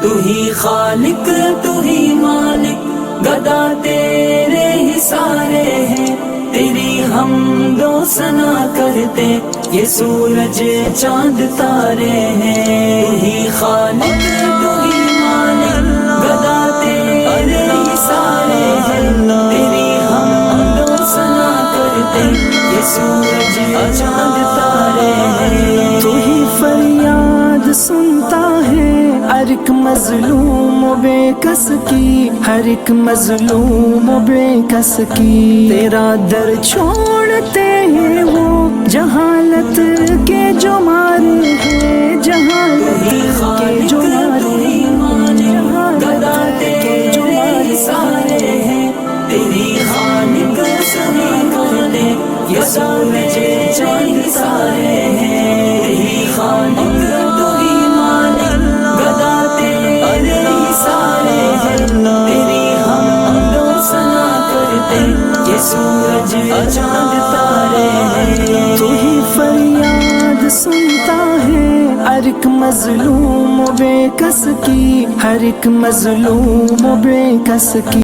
تو ہی خالق تو ہی مالک، گدا تیرے ہی سارے ہیں، تیری حمد و ثنا کرتے یہ سورج چاند تارے ہیں۔ تو ہی خالق تو ہی مالک، گدا تیرے ہی سارے ہیں، تیری حمد و ثنا کرتے یہ سورج چاند تارے ہیں۔ تو ہی فریاد سنتا ہے ہر ایک مظلوم و بے کس کی، ہر ایک مظلوم و بے کس کی، تیرا در چھوڑتے ہیں وہ جہالت کے جو مارے ہیں، جہالت کے جو مارے ہیں، گدا تیرے سارے ہیں، تیری خالق سنا کرتے یہ سورج چاند سارے ہیں۔ تیری خالق تو ہی مالک، گدا تیرے ہی سارے ہیں، تیری حمد و ثنا کرتے یہ سورج چاند تارے ہیں۔ تو ہی فریاد سنتا ہے ہر ایک مظلوم و بے کس کی، ہر ایک مظلوم و بے کس کی۔